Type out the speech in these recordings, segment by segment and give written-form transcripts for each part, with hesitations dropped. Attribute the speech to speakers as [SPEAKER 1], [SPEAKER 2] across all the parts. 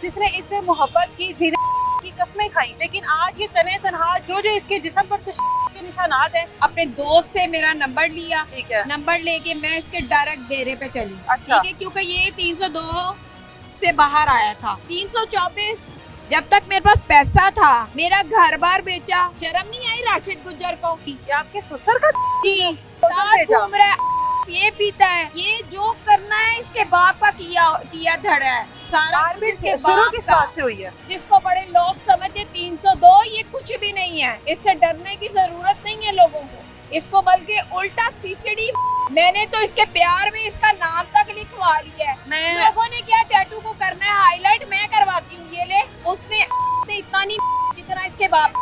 [SPEAKER 1] जिसने इससे मोहब्बत की, जीने की कस्में खाई, लेकिन आज ये तने तनहा जो जो इसके जिस्म पर के निशानात हैं।
[SPEAKER 2] अपने दोस्त से मेरा नंबर लिया,
[SPEAKER 1] ठीक है,
[SPEAKER 2] नंबर लेके मैं इसके डायरेक्ट डेरे पे चली।
[SPEAKER 1] अच्छा।
[SPEAKER 2] ठीक है, क्योंकि ये 302 से बाहर आया था। 324 जब तक मेरे पास पैसा था, मेरा घर बार बेचा। शर्म नहीं आई राशिद गुज्जर को?
[SPEAKER 1] ये आपके ससुर का
[SPEAKER 2] साथ
[SPEAKER 1] भेजा।
[SPEAKER 2] घूम रहा है, ये पीता है, ये जो करना है इसके बाप का किया धड़ है, सारा कुछ इसके
[SPEAKER 1] शुरू
[SPEAKER 2] बाप
[SPEAKER 1] किस
[SPEAKER 2] का।
[SPEAKER 1] बात से हुई है?
[SPEAKER 2] जिसको बड़े लोग समझे 302 ये कुछ भी नहीं है, इससे डरने की जरूरत नहीं है लोगों को। इसको बल्कि उल्टा सीसीडी, मैंने तो इसके प्यार में इसका नाम तक लिखवा लिया है। लोगों ने क्या टैटू को करना है हाईलाइट, मैं करवाती हूँ, ये ले। उसने इतना नहीं जितना इसके बाप,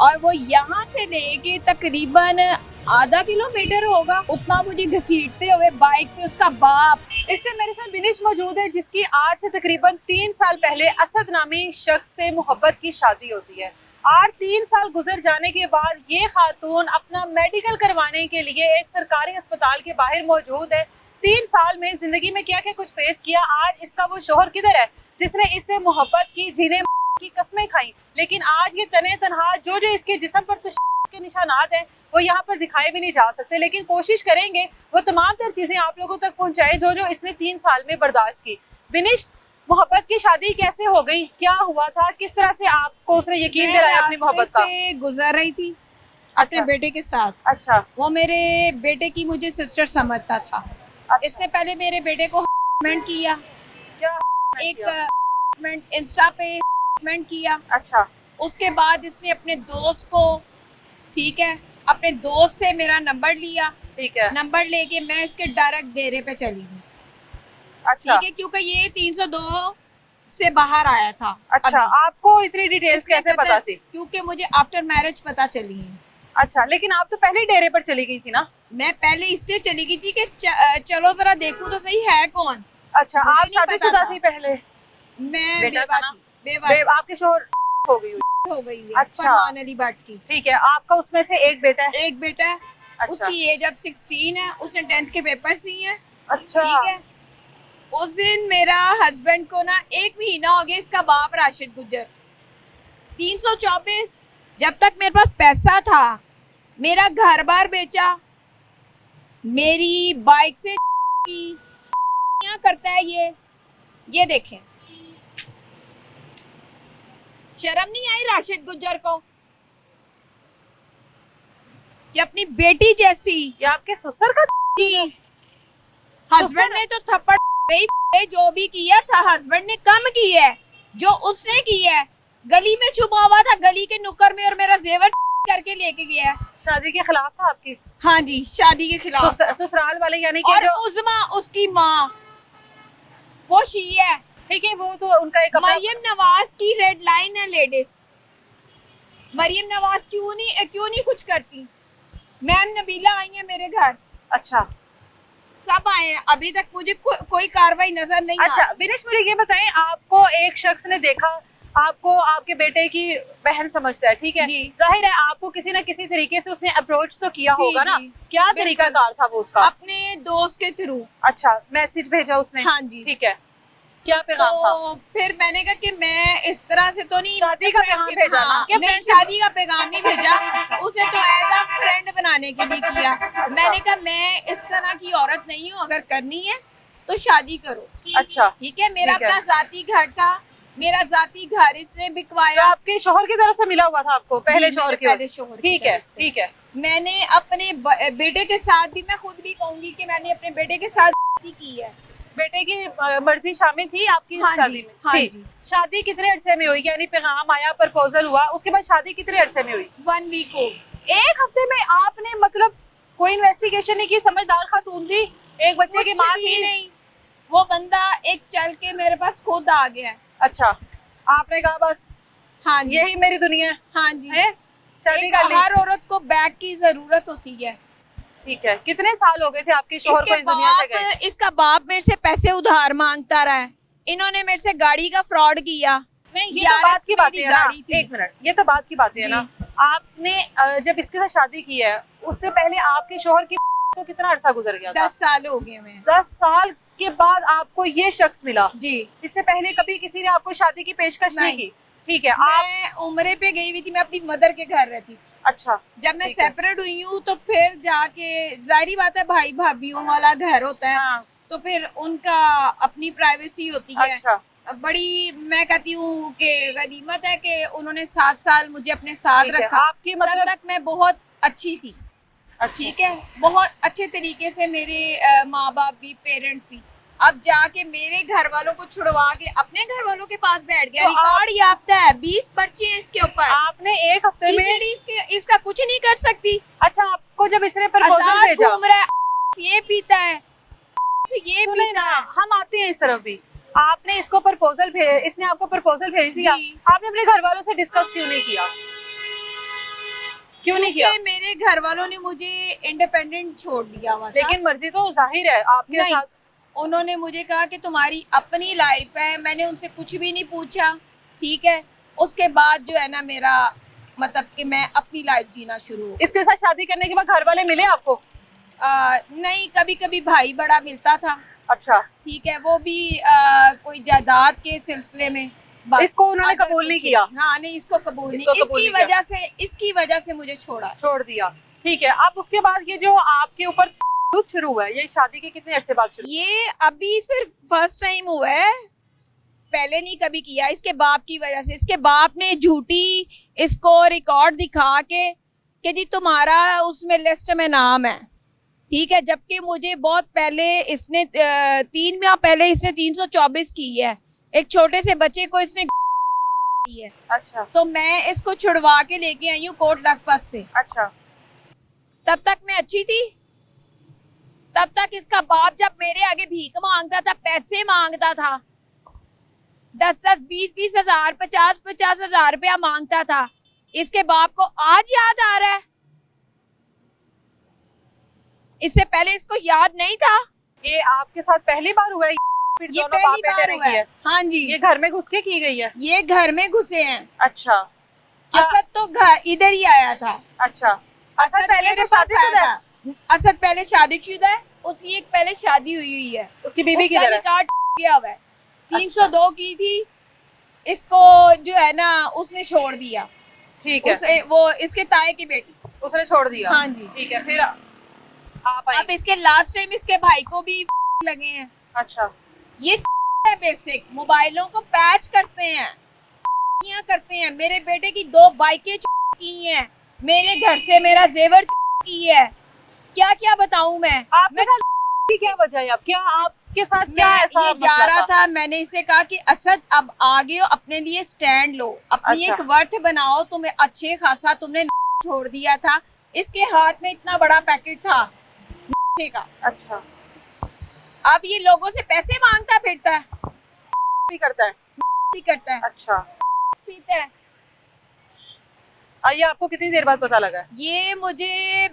[SPEAKER 2] और वो यहाँ से लेके तकरीबन आधा किलोमीटर होगा, उतना मुझे घसीटते हुए बाइक पे उसका बाप।
[SPEAKER 1] इससे मेरे साथ बिनिश मौजूद है, जिसकी आज से तकरीबन 3 साल पहले असद नामी शख्स से मोहब्बत की शादी होती है। और 3 साल गुजर जाने के बाद ये खातून अपना मेडिकल करवाने के लिए एक सरकारी अस्पताल के बाहर मौजूद है। 3 साल में जिंदगी में क्या क्या कुछ फेस किया, आज इसका वो शोहर किधर है जिसने इससे मोहब्बत की, जीने की कस्में खाई, लेकिन आज ये तने तनहा जो जो इसके जिस्म पर के निशानात हैं वो यहाँ पर दिखाए भी नहीं जा सकते। लेकिन कोशिश करेंगे वो तमाम तर चीजें आप लोगों तक पहुँचाए जो जो इसने 3 साल में बर्दाश्त की। बिनिश, मोहब्बत की शादी कैसे हो गई, क्या हुआ था, किस तरह से आपको उसने यकीन दिलाया अपनी मोहब्बत का?
[SPEAKER 2] से गुजर रही थी अपने बेटे के साथ।
[SPEAKER 1] अच्छा,
[SPEAKER 2] वो मेरे बेटे की मुझे सिस्टर समझता था।
[SPEAKER 1] अच्छा।
[SPEAKER 2] इससे पहले मेरे बेटे को हरासमेंट किया,
[SPEAKER 1] क्या
[SPEAKER 2] एक इंस्टा पे हरासमेंट किया।
[SPEAKER 1] अच्छा,
[SPEAKER 2] उसके बाद इसने अपने दोस्त को, ठीक है, अपने दोस्त से मेरा नंबर लिया,
[SPEAKER 1] ठीक है,
[SPEAKER 2] नंबर लेके मैं इसके डायरेक्ट डेरे पे चली गई।
[SPEAKER 1] अच्छा,
[SPEAKER 2] ठीक है, क्योंकि ये 302 से बाहर आया था।
[SPEAKER 1] अच्छा।
[SPEAKER 2] अभी।
[SPEAKER 1] आपको इतनी डिटेल्स
[SPEAKER 2] इसने
[SPEAKER 1] कैसे पता थी?
[SPEAKER 2] क्योंकि मुझे आफ्टर मैरिज पता चली है।
[SPEAKER 1] अच्छा, लेकिन आप तो पहले डेरे पर चली गई थी ना?
[SPEAKER 2] मैं पहले इसलिए चली गई थी कि चलो जरा देखूं तो सही है कौन।
[SPEAKER 1] अच्छा,
[SPEAKER 2] मुझे
[SPEAKER 1] आप
[SPEAKER 2] नहीं पता
[SPEAKER 1] शादीशुदा
[SPEAKER 2] था।
[SPEAKER 1] थी पहले?
[SPEAKER 2] मैं
[SPEAKER 1] बेटा
[SPEAKER 2] बेवा
[SPEAKER 1] था ना?
[SPEAKER 2] थी, बेवा थी।
[SPEAKER 1] आपके शोहर हो गई हुई?
[SPEAKER 2] हो गई है।
[SPEAKER 1] अच्छा।
[SPEAKER 2] फरमान अली भट्ट की।
[SPEAKER 1] ठीक है, आपका उसमें से एक बेटा है?
[SPEAKER 2] एक बेटा है।
[SPEAKER 1] अच्छा।
[SPEAKER 2] उसकी एज अब 16 है, उसने 10th के पेपर दिए हैं।
[SPEAKER 1] अच्छा,
[SPEAKER 2] ठीक है, उस दिन मेरा हस्बैंड को ना 1 महीना हो गया, इसका बाप राशिद गुज्जर। 324 जब तक मेरे पास पैसा था, मेरा घर बार बेचा, मेरी बाइक से क्या करता है ये देखें। शर्म नहीं आई राशिद गुज्जर को कि अपनी बेटी जैसी
[SPEAKER 1] ये आपके ससुर का?
[SPEAKER 2] हस्बैंड ने तो थप्पड़ नहीं, जो भी किया था हस्बैंड ने कम किया है। जो उसने किया है गली में छुपा हुआ था, गली के नुक्कर में, और मेरा जेवर करके लेके गया है।
[SPEAKER 1] शादी के खिलाफ था आपकी?
[SPEAKER 2] हाँ जी, शादी के खिलाफ।
[SPEAKER 1] ससुराल वाले यानी कि
[SPEAKER 2] और
[SPEAKER 1] जो
[SPEAKER 2] उज़मा उसकी माँ, वो शिया है।
[SPEAKER 1] ठीक है, वो तो उनका एक
[SPEAKER 2] मरियम नवाज की रेड लाइन है लेडीज। मरियम नवाज क्यों नहीं कुछ करती। मैम नबीला आई है मेरे घर।
[SPEAKER 1] अच्छा,
[SPEAKER 2] सब आए हैं, अभी तक मुझे कोई कार्रवाई नजर नहीं आ
[SPEAKER 1] अच्छा। बिनिश, मुझे ये बताएं, आपको एक शख्स ने देखा, आपको आपके बेटे की बहन समझता है, ठीक है
[SPEAKER 2] जी।
[SPEAKER 1] जाहिर है आपको किसी ना किसी तरीके से उसने अप्रोच तो किया
[SPEAKER 2] जी,
[SPEAKER 1] होगा ना?
[SPEAKER 2] जी।
[SPEAKER 1] क्या
[SPEAKER 2] बिल्कुल।
[SPEAKER 1] तरीकाकार था वो उसका?
[SPEAKER 2] अपने दोस्त के थ्रू।
[SPEAKER 1] अच्छा, मैसेज भेजा उसने?
[SPEAKER 2] हाँ जी।
[SPEAKER 1] ठीक है, क्या पैगाम था?
[SPEAKER 2] तो फिर मैंने कहा कि मैं इस तरह से तो नहीं,
[SPEAKER 1] शादी का पैगाम भेजा ना?
[SPEAKER 2] हाँ,
[SPEAKER 1] क्या
[SPEAKER 2] नहीं,
[SPEAKER 1] friendship?
[SPEAKER 2] शादी का पैगाम नहीं भेजा, उसे तो एज अ फ्रेंड बनाने के लिए किया। मैंने कहा मैं इस तरह की औरत नहीं हूँ, अगर करनी है तो शादी करो।
[SPEAKER 1] अच्छा,
[SPEAKER 2] ठीक है, मेरा
[SPEAKER 1] ठीक है।
[SPEAKER 2] अपना जाती घर था, मेरा जाती घर इसने
[SPEAKER 1] तो
[SPEAKER 2] बिकवाया।
[SPEAKER 1] आपके शोहर की तरफ से मिला हुआ था आपको? पहले
[SPEAKER 2] जी,
[SPEAKER 1] शोहर
[SPEAKER 2] मेरे
[SPEAKER 1] की?
[SPEAKER 2] पहले शोहर की
[SPEAKER 1] ठीक है,
[SPEAKER 2] तरफ से।
[SPEAKER 1] ठीक है।
[SPEAKER 2] मैंने अपने बेटे के साथ भी, मैं खुद भी कहूंगी कि मैंने अपने बेटे के साथ शादी की है।
[SPEAKER 1] बेटे की मर्जी शामिल थी आपकी
[SPEAKER 2] हाँ
[SPEAKER 1] शादी
[SPEAKER 2] जी,
[SPEAKER 1] में?
[SPEAKER 2] हाँ
[SPEAKER 1] ठीक।
[SPEAKER 2] जी।
[SPEAKER 1] शादी कितने अरसे में हुई, यानी पैगाम आया, प्रपोजल हुआ, उसके बाद शादी कितने अरसे में हुई?
[SPEAKER 2] 1 वीक हो।
[SPEAKER 1] 1 हफ्ते में आपने मतलब कोई इन्वेस्टिगेशन नहीं की? समझदार खातून थी, एक बच्चे की
[SPEAKER 2] कुछ
[SPEAKER 1] माँ
[SPEAKER 2] भी
[SPEAKER 1] थी।
[SPEAKER 2] नहीं, वो बंदा एक चल के मेरे पास खुद आ गया है।
[SPEAKER 1] अच्छा, आपने कहा बस
[SPEAKER 2] हाँ जी,
[SPEAKER 1] यही मेरी दुनिया है?
[SPEAKER 2] हाँ जी।
[SPEAKER 1] हैं? शादी
[SPEAKER 2] एक
[SPEAKER 1] कर ली?
[SPEAKER 2] हर औरत को बैग की जरूरत होती है।
[SPEAKER 1] ठीक है, कितने साल हो गए थे आपके शोहर को
[SPEAKER 2] इसके
[SPEAKER 1] इस दुनिया से गए?
[SPEAKER 2] इसका बाप मेरे से पैसे उधार मांगता रहा है। इन्होंने मेरे से गाड़ी का फ्रॉड किया।
[SPEAKER 1] नहीं, ये तो बात की बातें है ना।
[SPEAKER 2] गाड़ी थी।
[SPEAKER 1] 1 मिनट, ये तो बात की बातें है ना। आपने जब इसके साथ शादी की है, उससे पहले आपके शोहर की को कितना अरसा गुजर गया था?
[SPEAKER 2] 10 साल हो गए मैं।
[SPEAKER 1] 10 साल के बाद आपको ये शख्स मिला,
[SPEAKER 2] जी।
[SPEAKER 1] इससे पहले कभी किसी ने आपको शादी की पेशकश नहीं की? ठीक है। आप
[SPEAKER 2] मैं उम्रे पे गई हुई थी, मैं अपनी मदर के घर रहती थी।
[SPEAKER 1] अच्छा,
[SPEAKER 2] जब मैं
[SPEAKER 1] ठीक है।
[SPEAKER 2] सेपरेट हुई हूँ तो फिर जाके जाहिर बात है भाई भाभीियों वाला घर होता है,
[SPEAKER 1] हाँ,
[SPEAKER 2] तो फिर उनका अपनी प्राइवेसी होती है।
[SPEAKER 1] अच्छा,
[SPEAKER 2] बड़ी मैं कहती हूँ कि गनीमत है कि उन्होंने 7 साल मुझे अपने साथ
[SPEAKER 1] ठीक है।
[SPEAKER 2] रखा।
[SPEAKER 1] आपकी मतलब
[SPEAKER 2] तब तक मैं बहुत अच्छी थी,
[SPEAKER 1] अच्छा,
[SPEAKER 2] ठीक है, बहुत अच्छे तरीके से मेरे माँ बाप भी, पेरेंट्स भी। अब जाके मेरे घर वालों को छुड़वा के अपने घर वालों के पास बैठ गया।
[SPEAKER 1] तो
[SPEAKER 2] रिकॉर्ड याफ्ता है, 20 पर्चे हैं इसके ऊपर।
[SPEAKER 1] आपने एक हफ्ते में
[SPEAKER 2] सीसीडी इसका कुछ नहीं कर सकती।
[SPEAKER 1] अच्छा, आपको जब इसने प्रपोजल
[SPEAKER 2] आजाद
[SPEAKER 1] भेजा,
[SPEAKER 2] घूम रहा है, ये पीता है, ये
[SPEAKER 1] सुने
[SPEAKER 2] पीता
[SPEAKER 1] ना,
[SPEAKER 2] है।
[SPEAKER 1] हम आते हैं इस तरफ भी। आपने इसको प्रपोजल इसने आपको प्रपोजल भेज दिया,
[SPEAKER 2] जी।
[SPEAKER 1] आपने अपने घर वालों से डिस्कस क्यों नहीं किया? क्यों नहीं किया?
[SPEAKER 2] क्योंकि मेरे घर वालों ने मुझे इंडिपेंडेंट छोड़ दिया हुआ था।
[SPEAKER 1] लेकिन मर्जी तो जाहिर है आपके
[SPEAKER 2] नहीं,
[SPEAKER 1] साथ।
[SPEAKER 2] उन्होंने मुझे कहा कि तुम्हारी अपनी लाइफ है, मैंने उनसे कुछ भी नहीं पूछा, ठीक है। उसके बाद जो है ना मेरा मतलब कि मैं अपनी लाइफ जीना शुरू हो।
[SPEAKER 1] इसके साथ शादी करने के बाद घर वाले मिले आपको?
[SPEAKER 2] नहीं, कभी कभी भाई बड़ा मिलता था,
[SPEAKER 1] अच्छा,
[SPEAKER 2] ठीक है, वो भी कोई जायदाद के सिलसिले में। बस
[SPEAKER 1] इसको उन्होंने
[SPEAKER 2] अदर
[SPEAKER 1] कबूल नहीं
[SPEAKER 2] कुछ
[SPEAKER 1] किया?
[SPEAKER 2] हाँ, नहीं, इसको कबूल
[SPEAKER 1] इसको
[SPEAKER 2] नहीं,
[SPEAKER 1] कबूल नहीं किया।
[SPEAKER 2] इसकी वजह से मुझे छोड़ा।
[SPEAKER 1] छोड़ दिया, ठीक है। अब उसके बाद ये जो आपके ऊपर शुरू हुआ है, ये शादी के कितने अरसे बाद शुरू?
[SPEAKER 2] ये अभी सिर्फ फर्स्ट टाइम हुआ है, पहले नहीं कभी किया। इसके बाप की वजह से, इसके बाप ने झूठी इसको रिकॉर्ड दिखा के कि जी तुम्हारा उसमें लिस्ट में नाम है, ठीक है, जबकि मुझे बहुत पहले इसने 3 माह पहले इसने 324 की है, एक छोटे से बच्चे को इसने की है।
[SPEAKER 1] अच्छा,
[SPEAKER 2] तो मैं इसको छुड़वा के लेके आई हूँ कोट लखपत से।
[SPEAKER 1] अच्छा,
[SPEAKER 2] तब तक मैं अच्छी थी, तब तक इसका बाप जब मेरे आगे भीख मांगता था, पैसे मांगता था, 10-10, 20-20 हजार, 50-50 हजार रुपया मांगता था, इसके बाप को आज याद आ रहा है। इससे पहले इसको याद नहीं था।
[SPEAKER 1] ये आपके साथ पहली बार हुआ है? फिर
[SPEAKER 2] ये
[SPEAKER 1] दोनों
[SPEAKER 2] पहली
[SPEAKER 1] बाप
[SPEAKER 2] बार
[SPEAKER 1] बेटे ने
[SPEAKER 2] हुआ
[SPEAKER 1] की
[SPEAKER 2] है। हाँ जी,
[SPEAKER 1] ये घर में घुस के की गई है?
[SPEAKER 2] ये घर में घुसे हैं।
[SPEAKER 1] अच्छा,
[SPEAKER 2] असद तो घर इधर ही आया था।
[SPEAKER 1] अच्छा।
[SPEAKER 2] असद
[SPEAKER 1] पहले
[SPEAKER 2] मेरे
[SPEAKER 1] तो
[SPEAKER 2] पास
[SPEAKER 1] शादीशुदा
[SPEAKER 2] आया
[SPEAKER 1] है?
[SPEAKER 2] था। असद पहले शादीशुदा है, उसकी एक पहले शादी हुई है,
[SPEAKER 1] उसकी बीवी
[SPEAKER 2] उसका
[SPEAKER 1] किधर है?
[SPEAKER 2] निकाह गया हुआ है। 302 की थी, इसको जो है ना उसने छोड़ दिया।
[SPEAKER 1] ठीक है,
[SPEAKER 2] उसे वो इसके ताए की बेटी।
[SPEAKER 1] उसने छोड़ दिया?
[SPEAKER 2] हाँ जी।
[SPEAKER 1] ठीक है, फिर आप आई?
[SPEAKER 2] अब इसके लास्ट टाइम इसके भाई को भी लगे हैं।
[SPEAKER 1] अच्छा,
[SPEAKER 2] ये है बेसिक, मोबाइलों को पैच करते हैं, करते हैं। मेरे बेटे की 2 बाइकें की हैं, मेरे घर से मेरा जेवर की है। क्या क्या बताऊं मैं?
[SPEAKER 1] आपके साथ की क्या वजह है? अब क्या आपके साथ क्या
[SPEAKER 2] मैं
[SPEAKER 1] ऐसा
[SPEAKER 2] ये जा रहा था, मैंने इसे कहा कि असद अब आगे हो, अपने लिए स्टैंड लो, अपनी
[SPEAKER 1] अच्छा।
[SPEAKER 2] एक वर्थ बनाओ। तुम्हें अच्छे खासा तुमने छोड़ दिया था। इसके हाथ में इतना बड़ा पैकेट था का।
[SPEAKER 1] अच्छा,
[SPEAKER 2] अब ये लोगों से पैसे मांगता फिरता है,
[SPEAKER 1] भी करता है?
[SPEAKER 2] भी करता है,
[SPEAKER 1] अच्छा,
[SPEAKER 2] पीता है।
[SPEAKER 1] ये आपको कितनी देर बाद पता लगा?
[SPEAKER 2] ये मुझे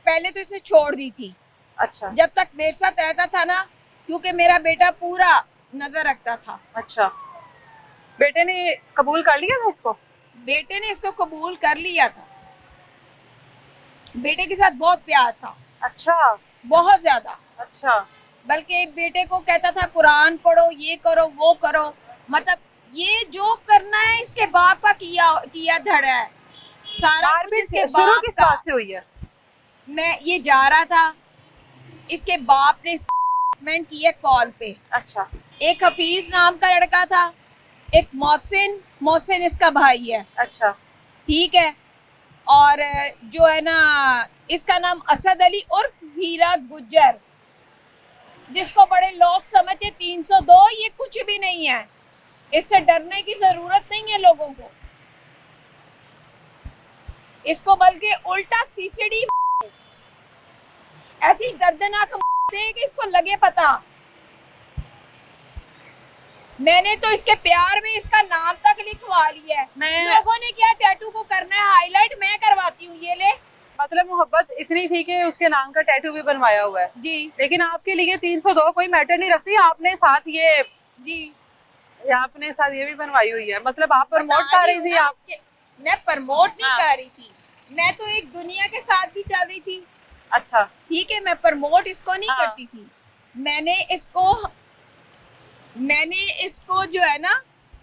[SPEAKER 2] पहले तो इसे छोड़ दी थी,
[SPEAKER 1] अच्छा,
[SPEAKER 2] जब तक मेरे साथ रहता था ना, क्योंकि मेरा बेटा पूरा नजर रखता था।
[SPEAKER 1] अच्छा। बेटे ने कबूल कर लिया था इसको?
[SPEAKER 2] बेटे ने इसको कबूल कर लिया था। बेटे के साथ बहुत प्यार था।
[SPEAKER 1] अच्छा,
[SPEAKER 2] बहुत ज्यादा।
[SPEAKER 1] अच्छा,
[SPEAKER 2] बल्कि बेटे को कहता था कुरान पढ़ो, ये करो, वो करो। मतलब ये जो करना है इसके बाप का किया धड़ा है, सारा कुछ इसके
[SPEAKER 1] शुरू
[SPEAKER 2] बाप
[SPEAKER 1] किस
[SPEAKER 2] का।
[SPEAKER 1] बात से हुई है?
[SPEAKER 2] मैं ये जा रहा था, इसके बाप ने इसमेंट किया कॉल पे।
[SPEAKER 1] अच्छा,
[SPEAKER 2] एक हफीज नाम का लड़का था, एक मोहसिन इसका भाई है,
[SPEAKER 1] अच्छा,
[SPEAKER 2] ठीक है, और जो है ना इसका नाम असद अली उर्फ हीरा गुज्जर, जिसको बड़े लोग समझते 302 ये कुछ भी नहीं है, इससे डरने की जरूरत नहीं है लोगों को। इसको बल्कि उल्टा सीसीडी ऐसी दर्दनाक दे कि इसको लगे पता। मैंने तो इसके प्यार में इसका नाम तक लिखवा लिया है। लोगों ने क्या टैटू को करना है हाईलाइट, मैं करवाती हूँ, ये ले।
[SPEAKER 1] मतलब मोहब्बत इतनी थी कि उसके नाम का टैटू भी बनवाया हुआ है
[SPEAKER 2] जी।
[SPEAKER 1] लेकिन आपके लिए 302 कोई मैटर नहीं रखती। आपने साथ ये भी बनवाई हुई है। मतलब आप प्रमोट कर रही थी? आप
[SPEAKER 2] मैं प्रमोट नहीं
[SPEAKER 1] हाँ।
[SPEAKER 2] कर रही थी, मैं तो एक दुनिया के साथ भी चल रही थी।
[SPEAKER 1] अच्छा,
[SPEAKER 2] ठीक है, मैं प्रमोट इसको नहीं
[SPEAKER 1] हाँ।
[SPEAKER 2] करती थी। मैंने इसको जो है ना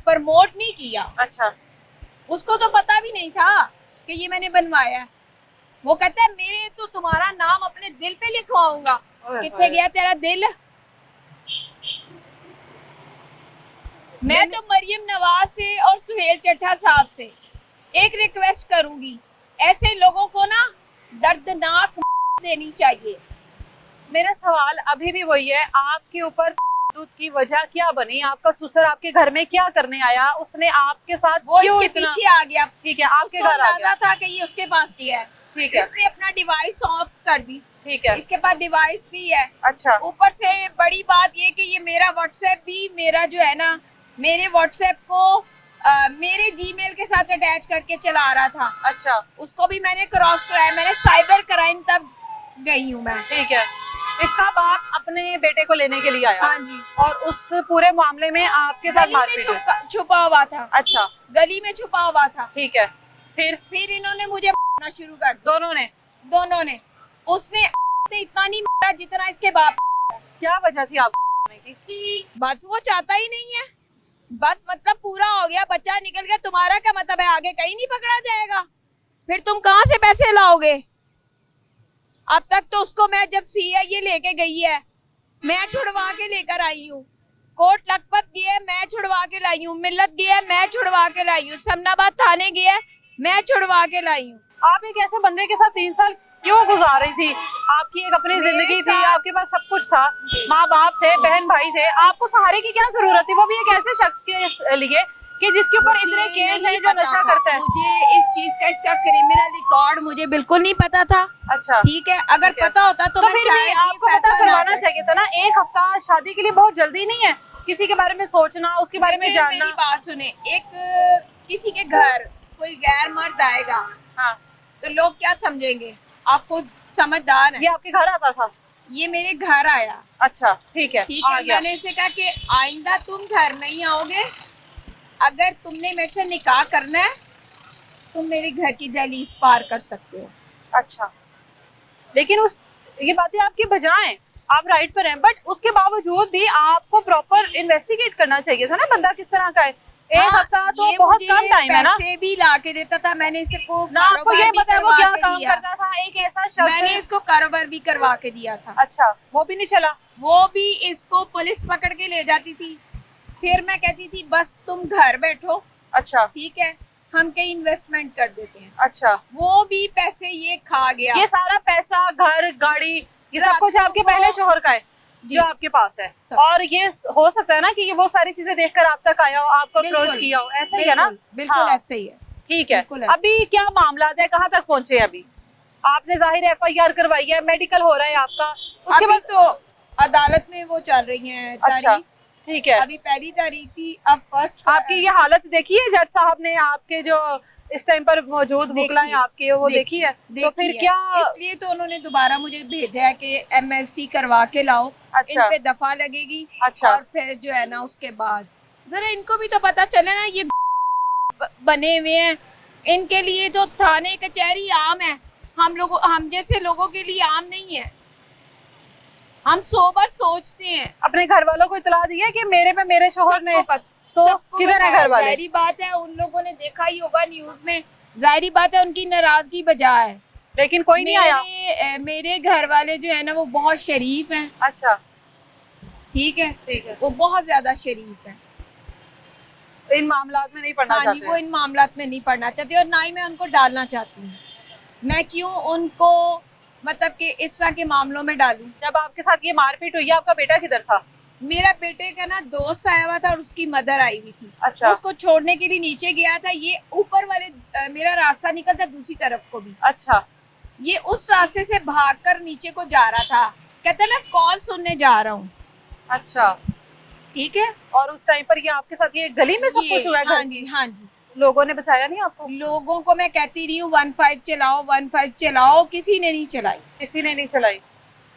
[SPEAKER 2] प्रमोट नहीं किया।
[SPEAKER 1] अच्छा,
[SPEAKER 2] उसको तो पता भी नहीं था कि ये मैंने बनवाया है। वो कहता है मेरे तो तुम्हारा नाम अपने दिल पे लिखवाऊंगा। कितने गया तेरा दिल? मैं तो मरियम नवाज से और सुहेल चड्ढा साहब से एक रिक्वेस्ट करूंगी, ऐसे लोगों को ना दर्दनाक देनी चाहिए।
[SPEAKER 1] मेरा सवाल अभी भी वही है, आपके ऊपर दूध की वजह क्या बनी? आपका ससुर आपके घर में क्या करने आया? उसने आपके साथ
[SPEAKER 2] वो
[SPEAKER 1] क्यों
[SPEAKER 2] इसके
[SPEAKER 1] इतना...
[SPEAKER 2] पीछे आ गया।
[SPEAKER 1] ठीक है, आपके
[SPEAKER 2] उसको
[SPEAKER 1] घर आ
[SPEAKER 2] अंदाजा
[SPEAKER 1] गया।
[SPEAKER 2] था कि ये उसके पास गया है।
[SPEAKER 1] ठीक है,
[SPEAKER 2] इसने अपना डिवाइस ऑफ कर दी।
[SPEAKER 1] ठीक है।
[SPEAKER 2] इसके पास डिवाइस भी है।
[SPEAKER 1] अच्छा,
[SPEAKER 2] ऊपर से बड़ी बात ये कि ये मेरा व्हाट्सएप भी, मेरा जो है ना, मेरे व्हाट्सएप को मेरे जीमेल के साथ अटैच करके चला रहा था।
[SPEAKER 1] अच्छा,
[SPEAKER 2] उसको भी मैंने क्रॉस कराया। मैंने साइबर क्राइम तब गई हूँ मैं।
[SPEAKER 1] ठीक है। इसका बाप अपने बेटे को लेने के लिए आया?
[SPEAKER 2] हाँ जी।
[SPEAKER 1] और उस पूरे मामले में आपके साथ
[SPEAKER 2] गली में
[SPEAKER 1] मारपीट हुई?
[SPEAKER 2] छुपा हुआ था।
[SPEAKER 1] अच्छा,
[SPEAKER 2] गली में छुपा हुआ था।
[SPEAKER 1] ठीक है। फिर
[SPEAKER 2] इन्होंने मुझे मारना शुरू कर दिया। दोनों ने। उसने इतना नहीं मारा जितना इसके बाप।
[SPEAKER 1] क्या वजह थी आप की?
[SPEAKER 2] बस वो चाहता ही नहीं है। बस मतलब पूरा हो गया, बच्चा निकल गया। तुम्हारा क्या मतलब है? आगे कहीं नहीं पकड़ा जाएगा। फिर तुम कहाँ से पैसे लाओगे? अब तक तो उसको मैं जब सीआईए लेके गई है, मैं छुड़वा के लेकर आई हूँ। कोट लखपत गया, मैं छुड़वा के लाई हूँ। मिल्लत गया, मैं छुड़वा के लाई हूँ। समनाबाद थाने गया, मैं छुड़वा के लाई हूँ।
[SPEAKER 1] आप एक ऐसे बंदे के साथ 3 साल क्यों गुजार रही थी? आपकी एक अपनी जिंदगी थी, आपके पास सब कुछ था, माँ बाप थे, बहन भाई थे, आपको सहारे की क्या जरूरत थी? वो भी एक ऐसे शख्स के लिए कि जिसके ऊपर इतने केस है, जो नशा करता है।
[SPEAKER 2] मुझे इस चीज का, इसका क्रिमिनल रिकॉर्ड मुझे बिल्कुल नहीं पता था।
[SPEAKER 1] अच्छा,
[SPEAKER 2] ठीक है, अगर पता होता तो मैं
[SPEAKER 1] फिर भी आपको पता करवाना चाहिए था ना। एक हफ्ता शादी के लिए बहुत जल्दी नहीं है। किसी के बारे में सोचना, उसके बारे में जानना।
[SPEAKER 2] मेरी बात सुने, किसी के घर कोई गैर मर्द आएगा,
[SPEAKER 1] हाँ,
[SPEAKER 2] तो लोग क्या समझेंगे? आपको समझदार है।
[SPEAKER 1] ये आपके घर आता था?
[SPEAKER 2] ये मेरे घर आया।
[SPEAKER 1] अच्छा, ठीक है।
[SPEAKER 2] ठीक है, मैंने इसे कहा कि आइंदा तुम घर नहीं आओगे। अगर तुमने मेरे से निकाह करना है, तुम मेरे घर की दहलीज पार कर सकते हो।
[SPEAKER 1] अच्छा, लेकिन ये बातें आपकी बजाएं, आप राइट पर हैं, बट उसके बावजूद भी आपको प्रॉपर इन्वेस्टिगेट करना चाहिए था ना, बंदा किस तरह का है। एक हफ्ता तो बहुत कम टाइम है ना।
[SPEAKER 2] पैसे भी ला के देता था। मैंने इसको
[SPEAKER 1] ना, आपको ये पता है वो क्या काम करता था? एक ऐसा शख्स,
[SPEAKER 2] मैंने इसको कारोबार भी करवा के दिया था।
[SPEAKER 1] अच्छा, वो भी नहीं चला?
[SPEAKER 2] वो भी इसको पुलिस पकड़ के ले जाती थी। फिर मैं कहती थी बस तुम घर बैठो।
[SPEAKER 1] अच्छा,
[SPEAKER 2] ठीक है, हम कहीं इन्वेस्टमेंट कर देते हैं।
[SPEAKER 1] अच्छा,
[SPEAKER 2] वो भी पैसे ये खा गया।
[SPEAKER 1] ये सारा पैसा, घर, गाड़ी, ये सब कुछ आपके पहले शोहर का है जो आपके पास है? और ये हो सकता है ना कि ये वो सारी चीजें देखकर आप तक आया हो, आपको अप्रोच किया हो, ऐसा ही है ना?
[SPEAKER 2] बिल्कुल ऐसे ही है।
[SPEAKER 1] ठीक है। अभी क्या मामला है, कहाँ तक पहुंचे? अभी आपने जाहिर FIR करवाई है, मेडिकल हो रहा है आपका, उसके बाद
[SPEAKER 2] तो अदालत में वो चल रही है तारीख।
[SPEAKER 1] ठीक है,
[SPEAKER 2] अभी पहली तारीख थी, अब फर्स्ट।
[SPEAKER 1] आपकी ये हालत देखी है जज साहब ने? आपके जो इस टाइम पर मौजूद वकील हैं आपके, वो देखी है? तो फिर क्या?
[SPEAKER 2] इसलिए तो उन्होंने दोबारा मुझे भेजा है कि MLC करवा के लाओ।
[SPEAKER 1] अच्छा,
[SPEAKER 2] इन पे दफा लगेगी।
[SPEAKER 1] अच्छा,
[SPEAKER 2] और फिर जो है ना उसके बाद जरा इनको भी तो पता चले ना, ये बने हुए हैं, इनके लिए तो थाने कचहरी आम है। हम जैसे लोगों के लिए आम नहीं है। हम 100 बार सोचते हैं।
[SPEAKER 1] अपने घर वालों को इतला दी है कि मेरे शोहर ने? तो किधर है घर वाले?
[SPEAKER 2] जाहिर बात है, उन लोगों ने देखा ही होगा न्यूज में। जाहिर बात है उनकी नाराजगी बजा है,
[SPEAKER 1] लेकिन कोई नहीं आया।
[SPEAKER 2] मेरे घर वाले जो है ना वो बहुत शरीफ हैं।
[SPEAKER 1] अच्छा,
[SPEAKER 2] ठीक है,
[SPEAKER 1] ठीक है।
[SPEAKER 2] वो बहुत ज्यादा शरीफ है।
[SPEAKER 1] इन मामलात में नहीं पढ़ना चाहते?
[SPEAKER 2] हाँ जी, वो इन मामलात में नहीं पढ़ना चाहती और ना ही मैं उनको डालना चाहती हूँ। मैं क्यों उनको मतलब कि इस तरह के मामलों में डालूं?
[SPEAKER 1] जब आपके साथ ये मारपीट हुई, आपका बेटा किधर था?
[SPEAKER 2] मेरा बेटे का ना दोस्त आया हुआ था और उसकी मदर आई हुई थी।
[SPEAKER 1] अच्छा,
[SPEAKER 2] उसको छोड़ने के लिए नीचे गया था। ये ऊपर वाले मेरा रास्ता निकलता दूसरी तरफ को भी।
[SPEAKER 1] अच्छा,
[SPEAKER 2] ये उस रास्ते से भागकर नीचे को जा रहा था। कहता मैं कॉल सुनने जा रहा हूँ।
[SPEAKER 1] अच्छा,
[SPEAKER 2] ठीक है।
[SPEAKER 1] और उस टाइम पर ये आपके साथ ये गली में सब कुछ हुआ है?
[SPEAKER 2] हाँ जी, हाँ जी।
[SPEAKER 1] लोगों ने बचाया नहीं आपको?
[SPEAKER 2] लोगों को मैं कहती रही हूँ 15 चलाओ, 15 चलाओ, किसी ने नहीं चलाई।
[SPEAKER 1] किसी ने नहीं चलाई।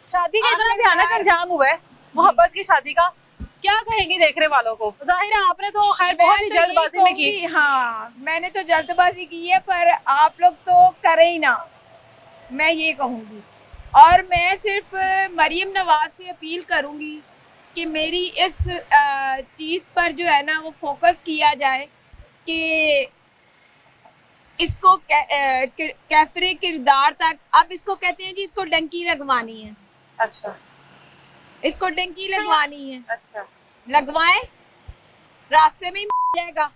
[SPEAKER 1] शादी का इतना भयानक अंजाम हुआ है, मोहब्बत की शादी का, क्या कहेंगी देखने वालों को? जाहिर है आपने तो खैर बहुत ही जल्दबाजी में की।
[SPEAKER 2] हाँ, मैंने तो जल्दबाजी की है, पर आप लोग तो करें ही ना, मैं ये कहूँगी। और मैं सिर्फ मरियम नवाज से अपील करूंगी कि मेरी इस चीज़ पर जो है ना वो फोकस किया जाए कि इसको कैफरे किरदार तक, अब इसको कहते हैं जी इसको डंकी लगवानी है,
[SPEAKER 1] अच्छा
[SPEAKER 2] इसको डंकी लगवानी है,
[SPEAKER 1] अच्छा
[SPEAKER 2] लगवाएं, रास्ते में ही मर जाएगा।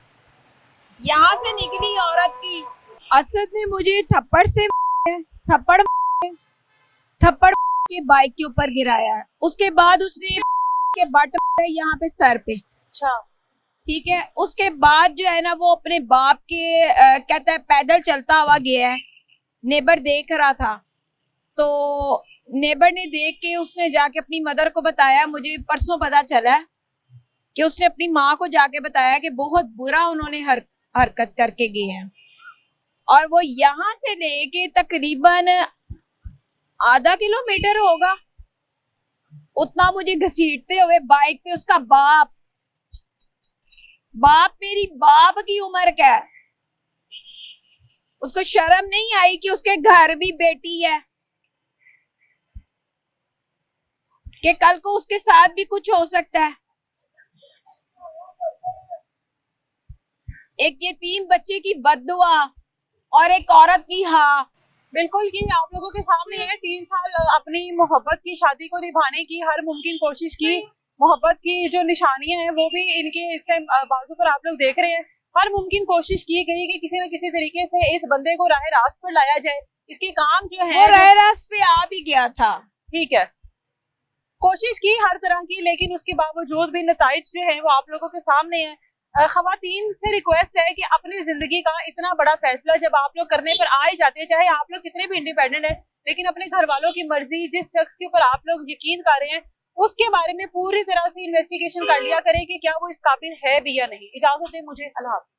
[SPEAKER 2] यहाँ से निकली औरत की, असद ने मुझे थप्पड़ से थप्पड़ थप्पड़ के बाइक के ऊपर गिराया है, उसके बाद उसने के बट यहाँ पे सर पे,
[SPEAKER 1] अच्छा
[SPEAKER 2] ठीक है। उसके बाद जो है ना वो अपने बाप के कहता है पैदल चलता हुआ गया है, नेबर देख रहा था, तो नेबर ने देख के उसने जाके अपनी मदर को बताया। मुझे परसों पता चला कि उसने अपनी माँ को जाके बताया कि बहुत बुरा उन्होंने हरकत करके गए हैं, और वो यहाँ से लेके तकरीबन आधा किलोमीटर होगा उतना मुझे घसीटते हुए बाइक पे उसका बाप मेरी बाप की उम्र का है, उसको शर्म नहीं आई कि उसके घर भी बेटी है, कि कल को उसके साथ भी कुछ हो सकता है। एक यतीम बच्चे की बद्दुआ और एक औरत की हाँ।
[SPEAKER 1] बिल्कुल, ये आप लोगों के सामने है। 3 साल अपनी मोहब्बत की शादी को निभाने की हर मुमकिन कोशिश की, मोहब्बत की जो निशानियां हैं वो भी इनके इस टाइम बाजू पर आप लोग देख रहे हैं। हर मुमकिन कोशिश की गई कि किसी न किसी तरीके से इस बंदे को राह रास्त पर लाया जाए। इसके काम जो है
[SPEAKER 2] वो राह रास्त पे आ भी गया था,
[SPEAKER 1] ठीक है, कोशिश की हर तरह की, लेकिन उसके बावजूद भी नताइज जो है वो आप लोगों के सामने है। खवातीन से रिक्वेस्ट है कि अपनी जिंदगी का इतना बड़ा फैसला जब आप लोग करने पर आ ही जाते हैं, चाहे आप लोग कितने भी इंडिपेंडेंट हैं, लेकिन अपने घर वालों की मर्जी, जिस शख्स के ऊपर आप लोग यकीन कर रहे हैं, उसके बारे में पूरी तरह से इन्वेस्टिगेशन कर लिया करें कि क्या वो इस काबिल है भी या नहीं। इजाजत दें मुझे, अल्लाह हाफ़िज़।